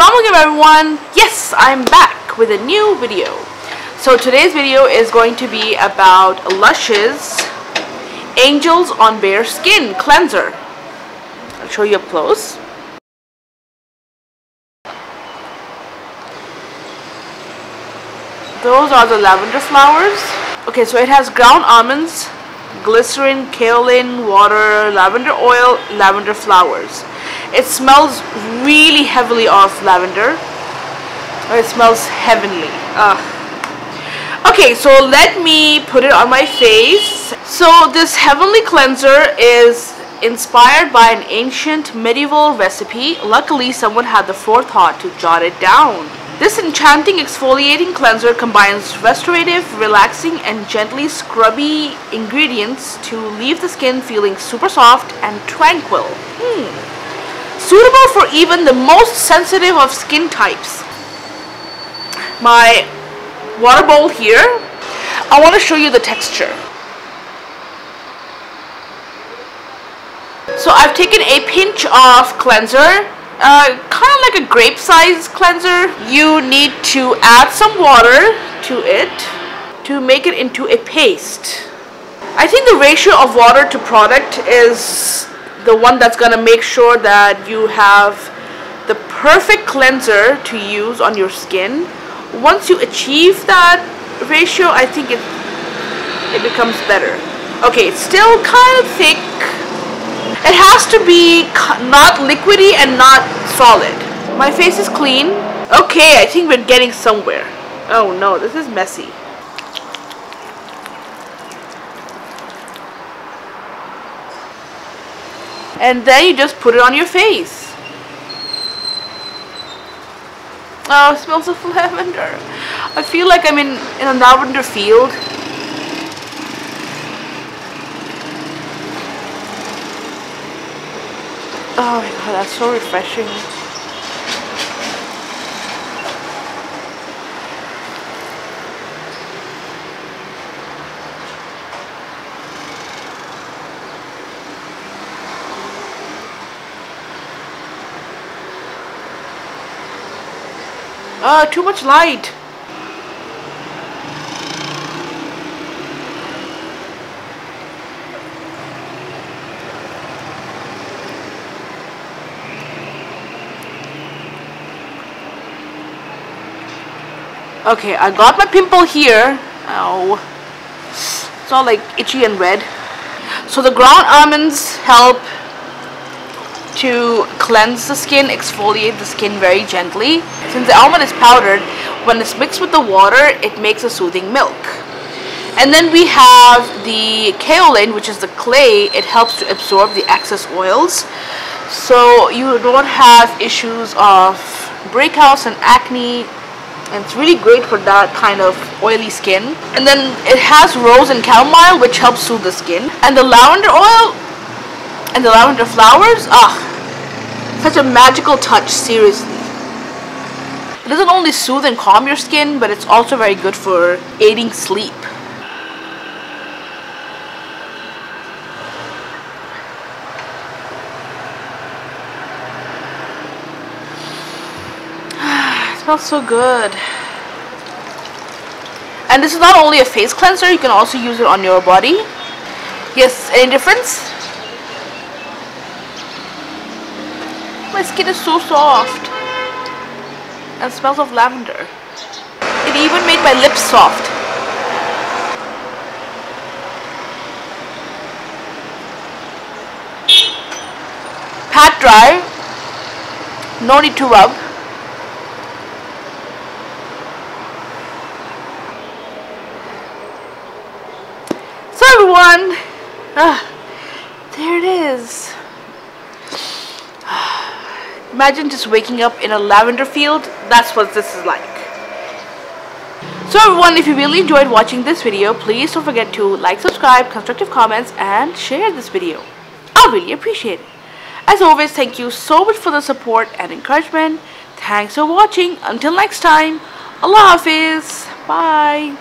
Assalamualaikum everyone. Yes, I'm back with a new video. So today's video is going to be about Lush's Angels on Bare Skin Cleanser. I'll show you up close. Those are the lavender flowers. Okay, so it has ground almonds, glycerin, kaolin, water, lavender oil, lavender flowers. It smells really heavily of lavender. It smells heavenly. Okay, so let me put it on my face. So this heavenly cleanser is inspired by an ancient medieval recipe. Luckily, someone had the forethought to jot it down. This enchanting exfoliating cleanser combines restorative, relaxing, and gently scrubby ingredients to leave the skin feeling super soft and tranquil. Suitable for even the most sensitive of skin types. My water bowl here. I want to show you the texture. So I've taken a pinch of cleanser. Kind of like a grape size cleanser. You need to add some water to it to make it into a paste. I think the ratio of water to product is the one that's gonna make sure that you have the perfect cleanser to use on your skin. Once you achieve that ratio, I think it becomes better. Okay, it's still kind of thick. It has to be not liquidy and not solid. My face is clean. Okay, I think we're getting somewhere. Oh no, this is messy. And then you just put it on your face. Oh, it smells of lavender. I feel like I'm in a lavender field. Oh my god, that's so refreshing. Too much light. Okay, I got my pimple here. Ow. It's all like itchy and red. So the ground almonds help to cleanse the skin, exfoliate the skin very gently. Since the almond is powdered, when it's mixed with the water, it makes a soothing milk. And then we have the kaolin, which is the clay. It helps to absorb the excess oils, so you don't have issues of breakouts and acne. And it's really great for that kind of oily skin. And then it has rose and chamomile, which helps soothe the skin. And the lavender oil and the lavender flowers, such a magical touch, seriously. It doesn't only soothe and calm your skin, but it's also very good for aiding sleep. It smells so good. And this is not only a face cleanser, you can also use it on your body. Yes, any difference? My skin is so soft and smells of lavender. It even made my lips soft. Pat dry. No need to rub. So everyone, there it is. Imagine just waking up in a lavender field. That's what this is like. So everyone, if you really enjoyed watching this video, please don't forget to like, subscribe, constructive comments, and share this video. I'll really appreciate it. As always, thank you so much for the support and encouragement. Thanks for watching. Until next time, Allah Hafiz. Bye.